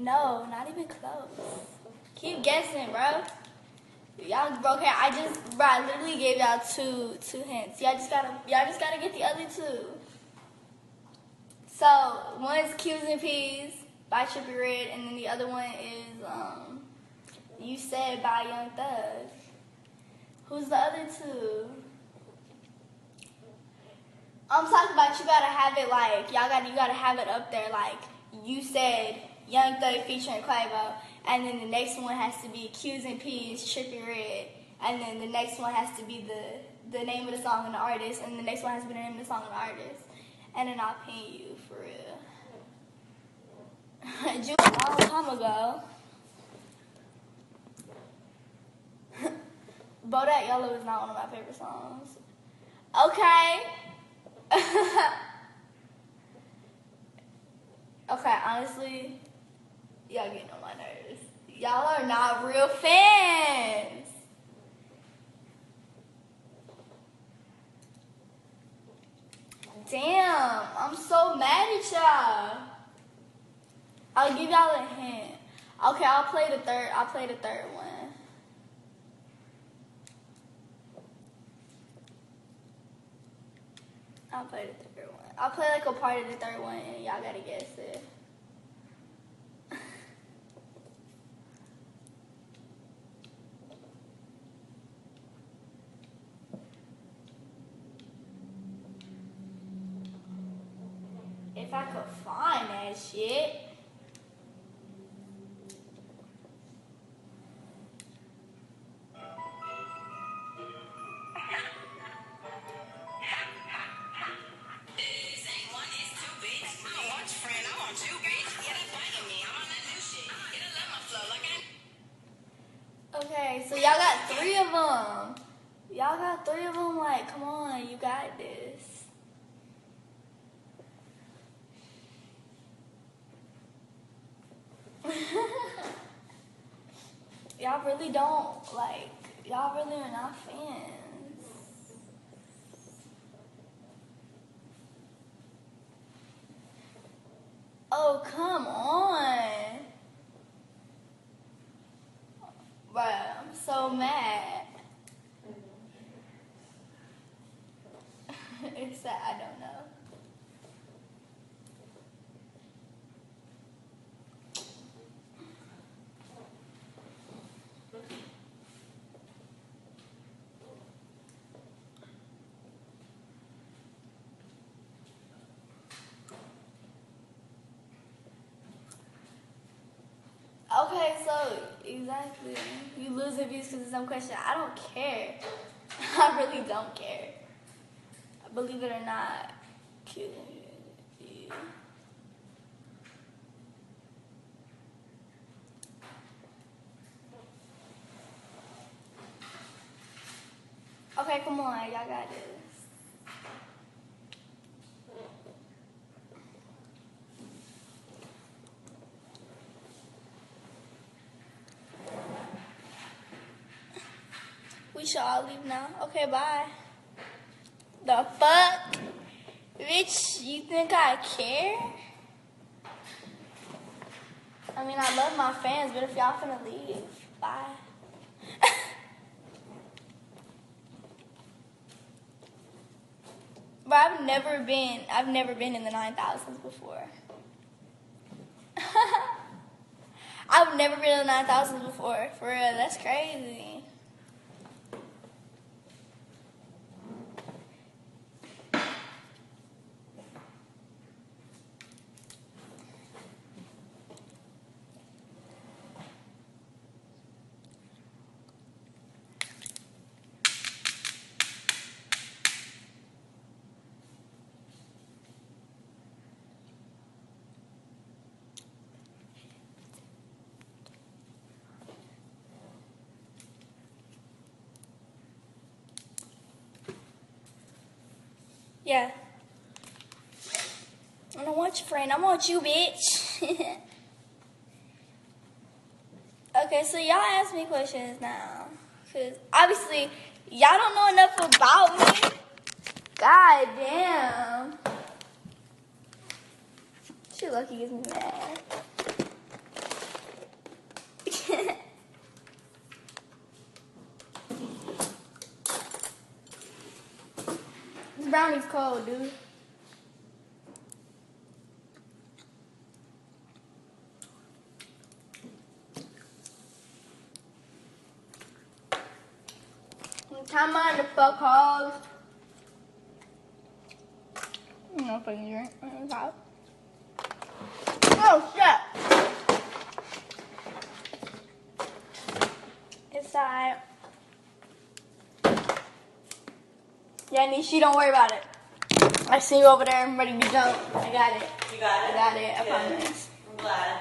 No, not even close. Keep guessing, bro. Y'all broke hair. I literally gave y'all two hints. Y'all just gotta get the other two. So one's Q's and P's by Trippie Redd, and then the other one is You Said by Young Thug. Who's the other two? I'm talking about you gotta have it like you gotta have it up there like You Said Young Thug featuring Quavo, and then the next one has to be Q's and P's Trippie Redd, and then the next one has to be the name of the song and the artist, and the next one has to be the name of the song and the artist, and then I'll pin you for real. June a long time ago. Bodak Yellow is not one of my favorite songs. Okay. Okay, honestly, y'all getting on my nerves. Y'all are not real fans. Damn, I'm so mad at y'all. I'll give y'all a hint. Okay, I'll play the third one. I'll play the third one. I'll play like a part of the third one and y'all gotta guess it. If I could find that shit. Okay, so y'all got three of them. Y'all got three of them. Like, come on, you got this. Y'all really don't, like, y'all really are not fans. Oh, come on. Bruh, I'm so mad. It's that I don't know. Okay, so exactly. You lose the views because of some question. I don't care. I really don't care. Believe it or not. Cute. Okay, come on. Y'all got this. We should all leave now. Okay, bye. The fuck? Bitch, you think I care? I mean, I love my fans, but if y'all finna leave, bye. But I've never been in the 9,000s before. I've never been in the 9,000s before. For real, that's crazy. Yeah. I don't want your friend. I want you, bitch. Okay, so y'all ask me questions now. Because obviously, y'all don't know enough about me. God damn. She lucky gets me mad. brownie's cold, dude. Come on, the fuck hogs. No fucking drink. Oh shit. It's alright. Yeah, Nishi, don't worry about it. I see you over there. I'm ready to jump. I got it. You got it? I got it. I Good. promise. I'm glad.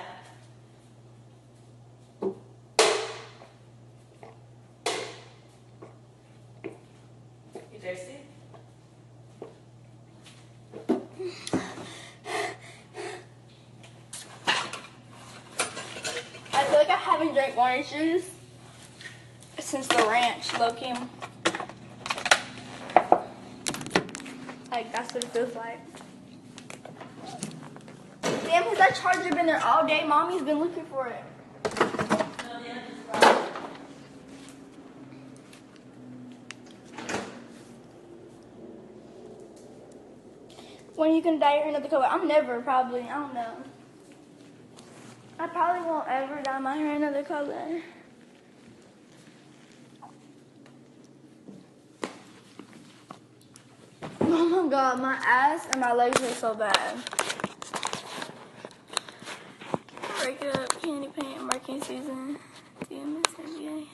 You thirsty? I feel like I haven't drank orange juice since the ranch, low-key. Like, that's what it feels like. Damn, has that charger been there all day? Mommy's been looking for it. When are you gonna dye your hair another color? I'm never, probably. I don't know. I probably won't ever dye my hair another color. Oh my god, my ass and my legs are so bad. Break it up, candy paint, marking season. DMS NBA.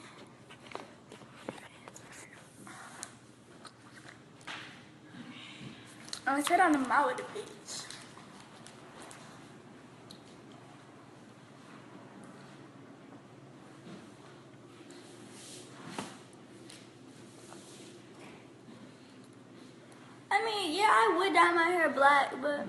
I said on the mouth with the beach. I mean, yeah, I would dye my hair black, but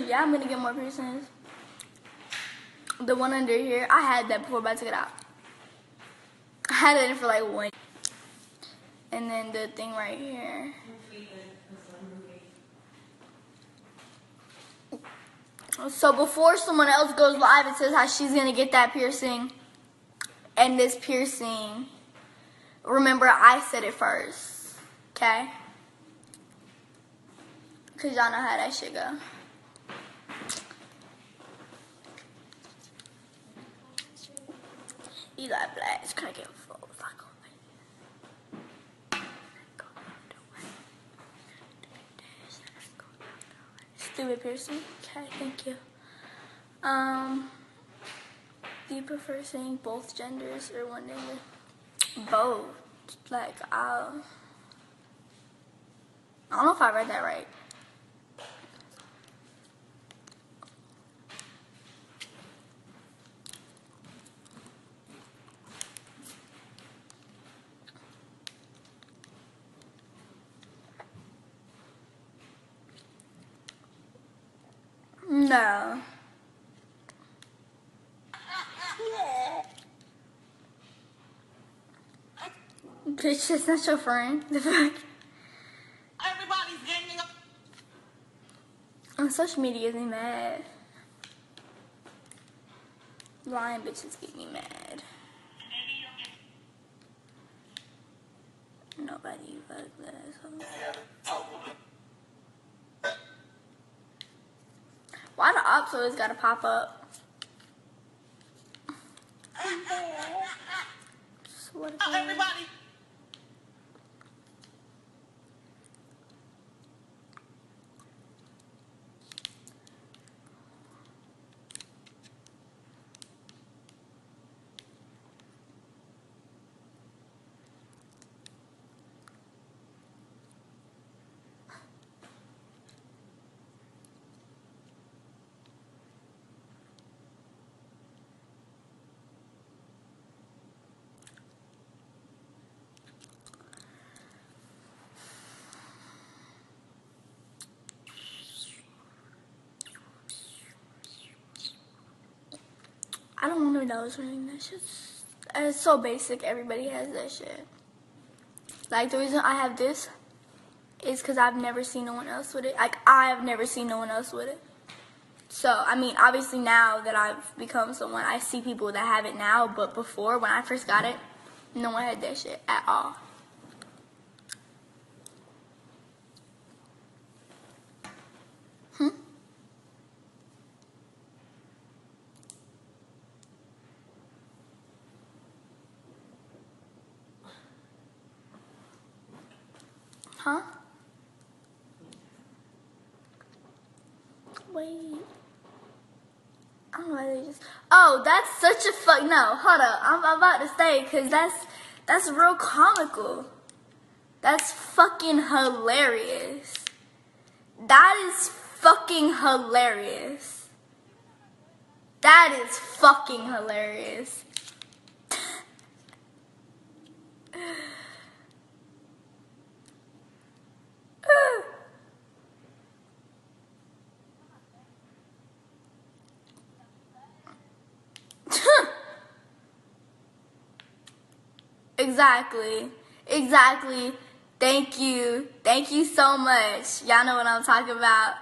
yeah, I'm gonna get more piercings. The one under here, I had that before, but I took it out. I had it in for like 1. And then the thing right here. So before someone else goes live, it says how she's gonna get that piercing. And this piercing, remember I said it first, okay? Cause y'all know how that shit go. You got blacks, can I get full? Stupid piercing. Okay, thank you. Do you prefer saying both genders or one gender? Both. Like, I don't know if I read that right. No. Bitch, that's not your friend. The fuck? Everybody's ganging up. On social media, they mad. Lying bitches get me mad. Nobody fuck that. Why the ops always gotta pop up? What Everybody. I don't even know what's running that shit. It's so basic. Everybody has that shit. Like the reason I have this is because I've never seen no one else with it. Like, I've never seen no one else with it. So, I mean, obviously now that I've become someone, I see people that have it now, but before, when I first got it, no one had that shit at all. Huh? Wait. I don't know why they just. Oh, that's such a fuck. No, hold up. I'm about to say, because that's real comical. That's fucking hilarious. That is fucking hilarious. That is fucking hilarious. Exactly. Thank you so much. Y'all know what I'm talking about.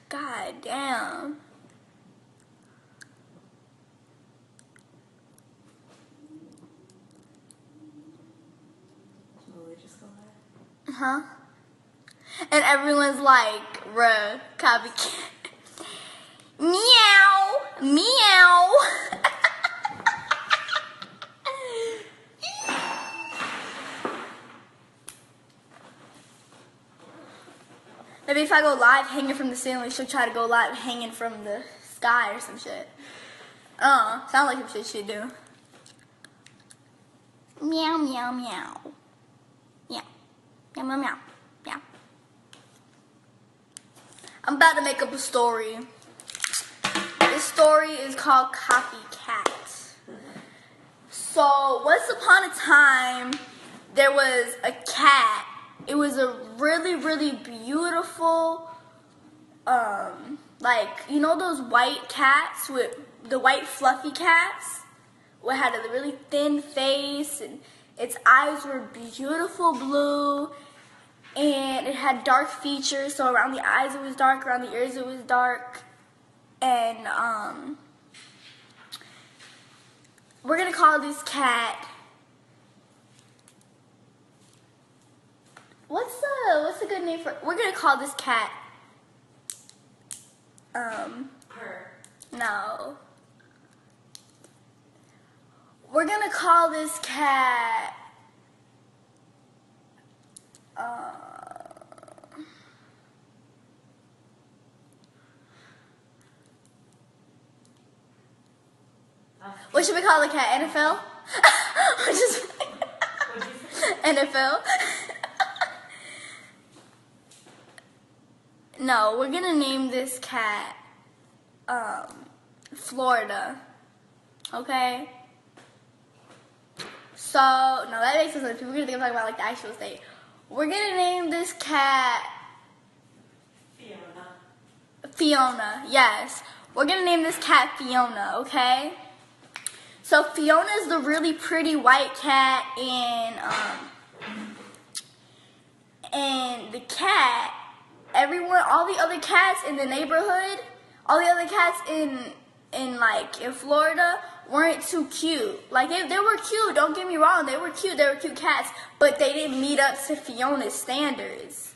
God damn. Huh? And everyone's like, bruh, copycat. Meow. Maybe if I go live hanging from the ceiling, she'll try to go live hanging from the sky or some shit. Sound like some shit she'd do. Meow. Yeah. Meow. I'm about to make up a story. This story is called Copycat. So, once upon a time, there was a cat. It was a really, really beautiful, like, you know those white cats with the white fluffy cats? What had a really thin face, and its eyes were beautiful blue, and it had dark features, so around the eyes it was dark, around the ears it was dark, and, we're gonna call this cat, what's a good name for, we're gonna call this cat, Her. no. We're gonna call this cat, what should we call the cat? NFL? NFL? No, we're gonna name this cat, Florida. Okay? So, no, that makes sense. People are gonna think I'm talking about like the actual state. We're gonna name this cat Fiona, yes. We're gonna name this cat Fiona, okay? So Fiona is the really pretty white cat, and the cat, all the other cats in the neighborhood, all the other cats in Florida weren't too cute. Like they were cute, don't get me wrong, they were cute cats, but they didn't meet up to Fiona's standards.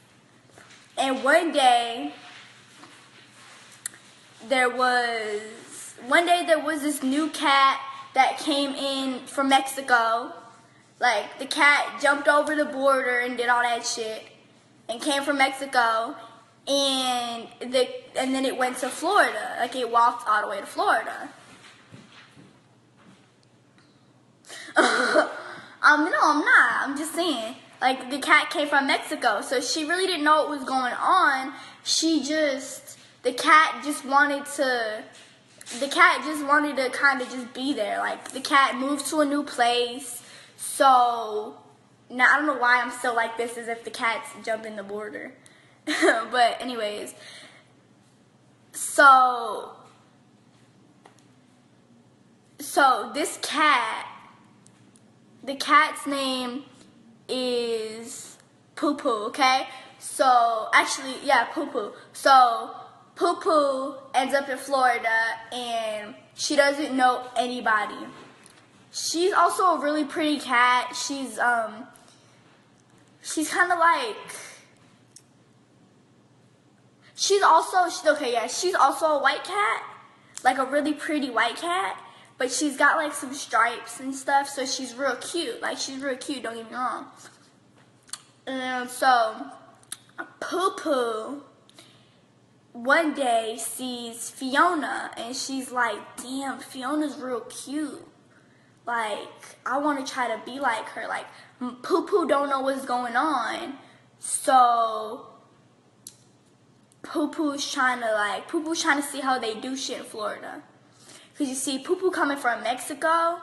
And one day there was this new cat that came in from Mexico. Like, the cat jumped over the border and did all that shit and came from Mexico, and then it went to Florida. Like, it walked all the way to Florida. No, I'm not. I'm just saying. Like, the cat came from Mexico, so she really didn't know what was going on. The cat just wanted to kind of just be there. Like, the cat moved to a new place. So, now I don't know why I'm still like this as if the cat's jumping the border. But anyways, so this cat the cat's name is Poo Poo, okay? So, actually, yeah, Poo Poo. So, Poo Poo ends up in Florida, and she doesn't know anybody. She's also a really pretty cat. She's kind of like, she's also a white cat, like a really pretty white cat, but she's got like some stripes and stuff, so she's real cute. Like, she's real cute, don't get me wrong. And so, Poo Poo one day sees Fiona, and she's like, damn, Fiona's real cute. Like, I want to try to be like her. Like, Poo Poo don't know what's going on, so Poo Poo's trying to see how they do shit in Florida. Cause you see, Poo Poo coming from Mexico,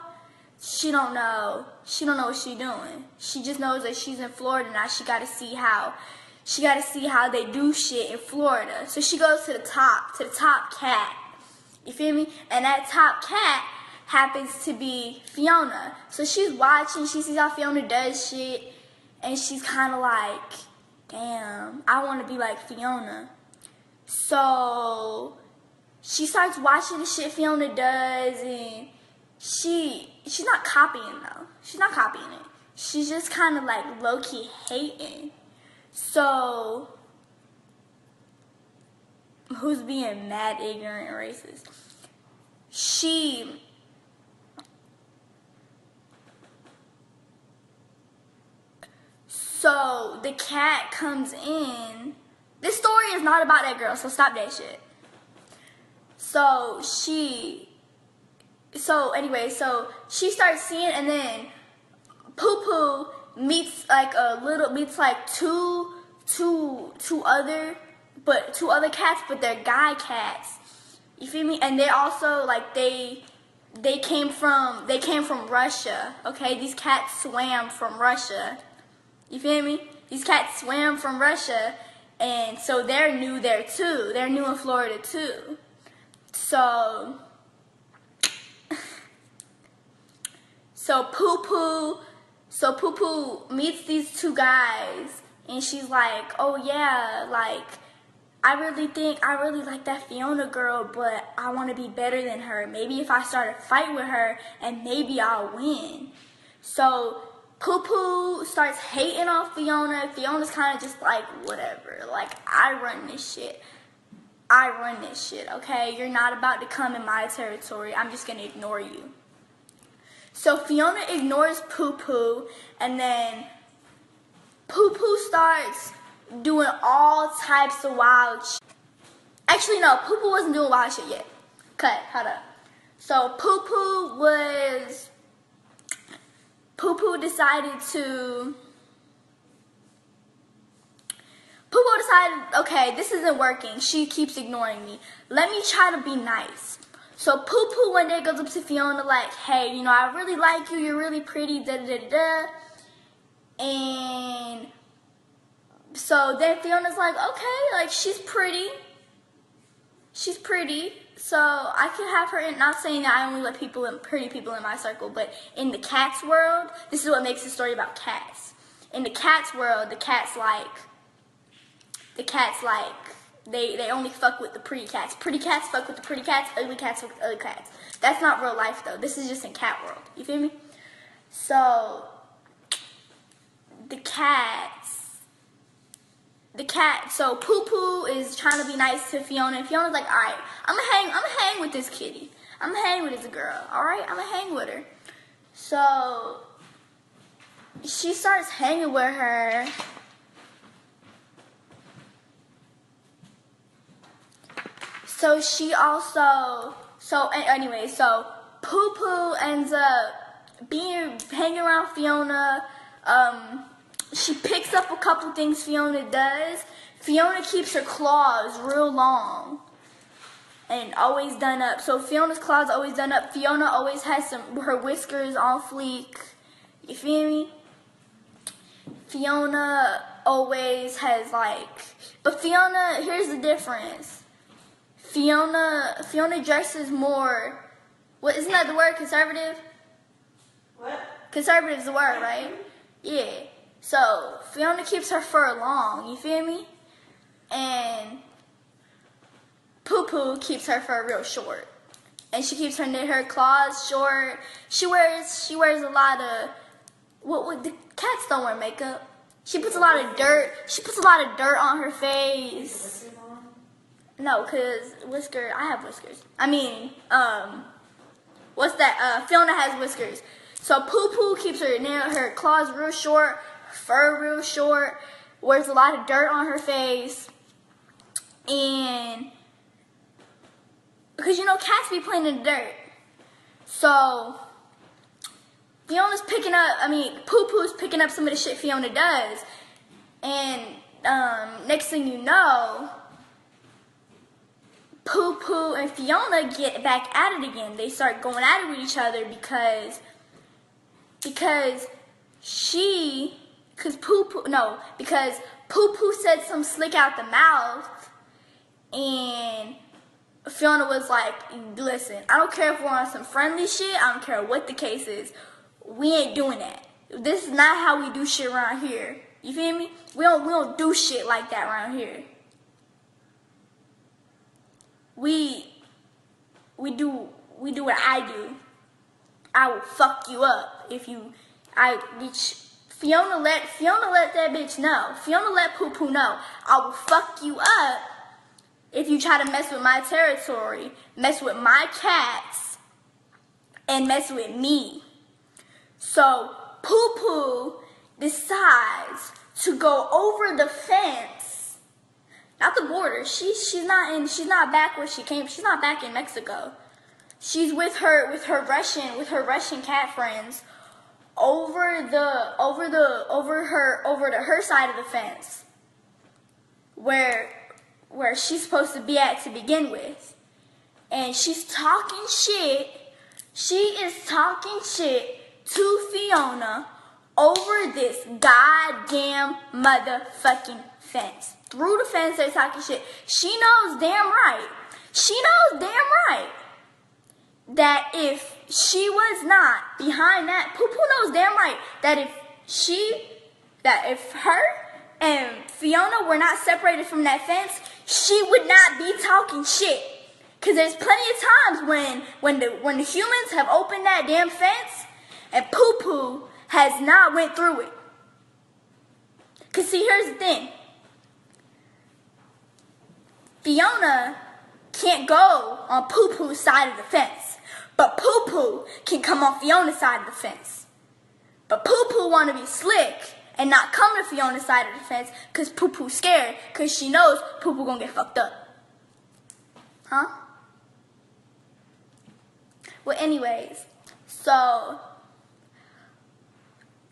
she don't know what she's doing. She just knows that she's in Florida now. She gotta see how they do shit in Florida. So she goes to the top cat. You feel me? And that top cat happens to be Fiona. So she's watching, she sees how Fiona does shit, and she's kind of like, damn, I want to be like Fiona. So she starts watching the shit Fiona does, and she's not copying though. She's not copying it. She's just kind of like low-key hating. So, who's being mad, ignorant, and racist? So, the cat comes in. This story is not about that girl, so stop that shit. So she starts seeing, and then Poo Poo meets two other cats, but they're guy cats. You feel me? And they also they came from Russia. Okay, these cats swam from Russia. You feel me? These cats swam from Russia, and so they're new there too. They're new in Florida too. So Poo Poo meets these two guys, and she's like, oh yeah, like, I really like that Fiona girl, but I want to be better than her. Maybe if I start a fight with her, and maybe I'll win. So Poo Poo starts hating on Fiona. Fiona's kind of just like, whatever. Like, I run this shit, okay? You're not about to come in my territory. I'm just going to ignore you. So Fiona ignores Poo Poo, and then Poo Poo starts doing all types of wild shit. Actually, no, Poo Poo wasn't doing wild shit yet. Cut, hold up. So Poo Poo decided, okay, this isn't working. She keeps ignoring me. Let me try to be nice. So Poo Poo one day goes up to Fiona like, hey, I really like you. You're really pretty, da-da-da-da. And so then Fiona's like, okay, like, she's pretty. So I can have her in. Not saying that I only let pretty people in my circle, but in the cat's world, this is what makes the story about cats. In the cat's world, the cats they only fuck with the pretty cats. Pretty cats fuck with the pretty cats. Ugly cats fuck with ugly cats. That's not real life though. This is just in cat world. You feel me? So so Poo Poo is trying to be nice to Fiona, and Fiona's like, alright, I'm gonna hang with this kitty. I'm gonna hang with this girl, alright? I'm gonna hang with her. So she starts hanging with her. So Poo Poo ends up hanging around Fiona. She picks up a couple things Fiona does. Fiona keeps her claws real long and always done up. So Fiona's claws always done up. Fiona always has her whiskers on fleek. You feel me? Fiona always has but Fiona, here's the difference. Fiona dresses more, isn't that the word, conservative? What? Conservative is the word, right? Yeah. So Fiona keeps her fur long, you feel me? And Poo Poo keeps her fur real short. And she keeps her claws short. She wears a lot of what the cats don't wear makeup. She puts a lot of dirt. She puts a lot of dirt on her face. No, cause I have whiskers. I mean, what's that? Fiona has whiskers. So Poo Poo keeps her claws real short, fur real short, wears a lot of dirt on her face, and because cats be playing in the dirt. So Fiona's Poo Poo's picking up some of the shit Fiona does, and next thing you know, Poo Poo and Fiona get back at it again. They start going at it with each other because Poo Poo said some slick out the mouth, and Fiona was like, listen, I don't care if we're on some friendly shit, I don't care what the case is, we ain't doing that. This is not how we do shit around here. You feel me? We don't do shit like that around here. We do what I do. I will fuck you up if you. Fiona let that bitch know. Fiona let Poo Poo know. I will fuck you up if you try to mess with my territory, mess with my cats, and mess with me. So Poo Poo decides to go over the fence. Not the border. She's not back where she came. She's not back in Mexico. She's with her Russian cat friends over to her side of the fence where she's supposed to be at to begin with. And she's talking shit. She is talking shit to Fiona over this goddamn motherfucking fence. Through the fence, they're talking shit. She knows damn right that if she was not behind that, Poo Poo knows damn right that if her and Fiona were not separated from that fence, she would not be talking shit. Cause there's plenty of times when the humans have opened that damn fence and Poo Poo has not went through it. Cause see, here's the thing. Fiona can't go on Poo Poo's side of the fence, but Poo Poo can come on Fiona's side of the fence. But Poo Poo want to be slick and not come to Fiona's side of the fence because Poo Poo's scared because she knows Poo Poo gonna get fucked up. Huh? Well, anyways, so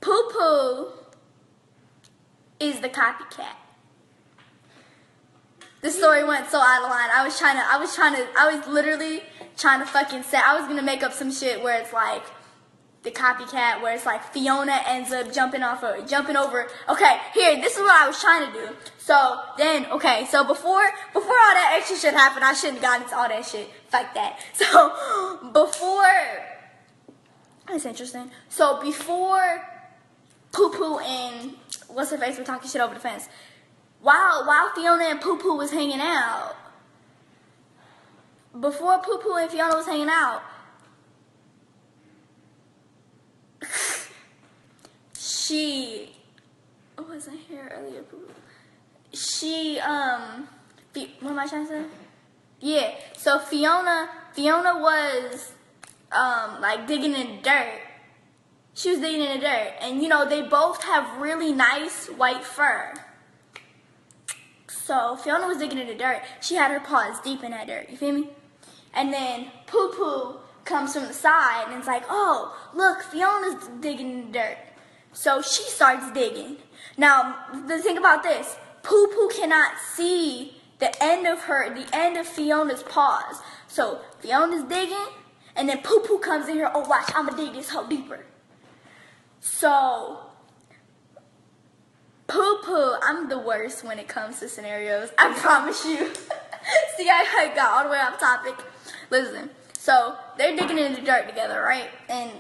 Poo Poo is the copycat. This story went so out of line. I was literally trying to fucking say, I was gonna make up some shit where it's like the copycat, where it's like Fiona ends up jumping over. Okay, here, this is what I was trying to do. So then, okay, so before all that extra shit happened, I shouldn't have gotten into all that shit. Fuck that. So that's interesting. So before Poo Poo and what's her face were talking shit over the fence, while Fiona and Poo Poo was hanging out, before Poo Poo and Fiona was hanging out, what was I here earlier? What am I trying to say? Yeah, so Fiona was, like digging in the dirt. She was digging in the dirt, and they both have really nice white fur. So Fiona was digging in the dirt. She had her paws deep in that dirt. You feel me? And then Poo Poo comes from the side and it's like, oh, look, Fiona's digging in the dirt. So she starts digging. Now, the thing about this, Poo Poo cannot see the end of Fiona's paws. So Fiona's digging, and then Poo Poo comes in here, oh, watch, I'm gonna dig this hole deeper. So Poo Poo, I'm the worst when it comes to scenarios. I promise you. See, I got all the way off topic. Listen, so they're digging in the dirt together, right? And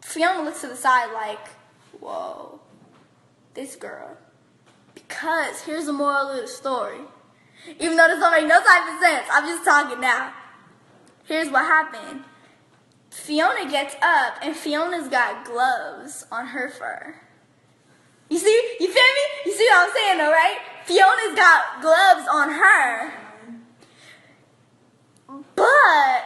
Fiona looks to the side like, whoa, this girl. Because here's the moral of the story. Even though this don't make no type of sense, I'm just talking now. Here's what happened. Fiona gets up, and Fiona's got gloves on her fur. You see? You feel me? You see what I'm saying though, right? Fiona's got gloves on her. But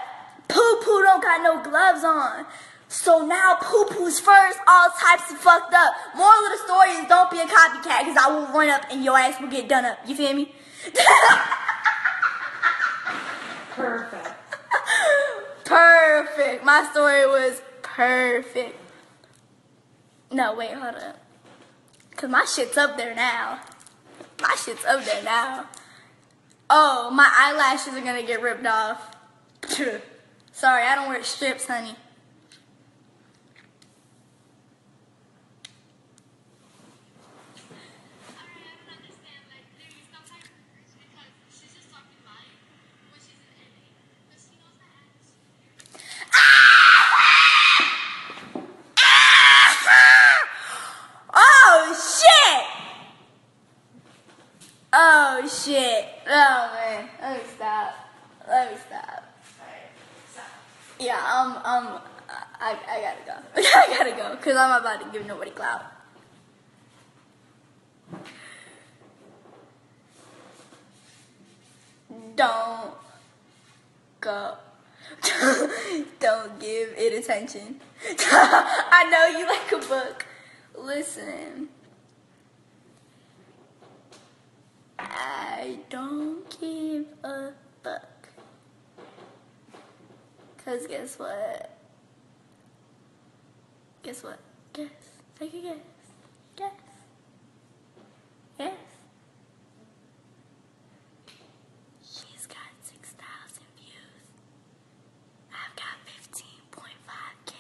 Poo Poo don't got no gloves on. So now Poo Poo's fur is all types of fucked up. Moral of the story is don't be a copycat, because I will run up and your ass will get done up. You feel me? Perfect. Perfect. My story was perfect. No, wait, hold up. Because my shit's up there now. My shit's up there now. Oh, my eyelashes are going to get ripped off. Sorry, I don't wear strips, honey. Oh shit. Oh man. Let me stop. Yeah, I gotta go. I gotta go, because I'm about to give nobody clout. Don't go. Don't give it attention. I know you like a book. Listen. I don't give a fuck. Cause guess what? Guess what? Guess. Take a guess. Guess. Guess. She's got 6,000 views. I've got 15.5K.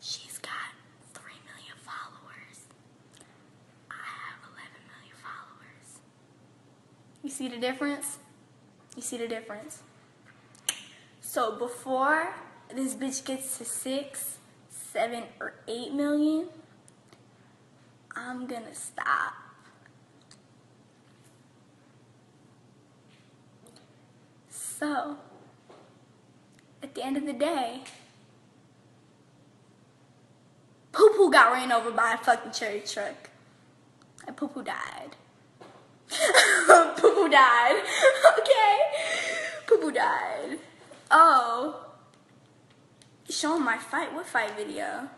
She's got 3 million followers. I have 11 million followers. You see the difference? You see the difference? So before this bitch gets to 6, 7, or 8 million, I'm gonna stop. So, at the end of the day, Poo Poo got ran over by a fucking cherry truck. And Poo Poo died. Poo Poo died. Okay? Poo Poo died. Oh. Showing my fight. What fight video?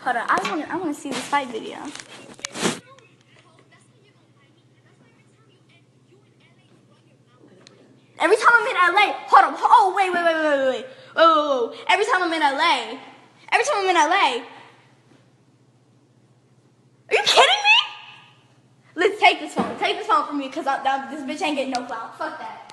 Hold on. I wanna see this fight video. Every time I'm in LA, hold on. Oh, wait. Whoa. Every time I'm in LA. Are you kidding me? Let's take this phone. Take this phone from me, because this bitch ain't getting no clout. Fuck that.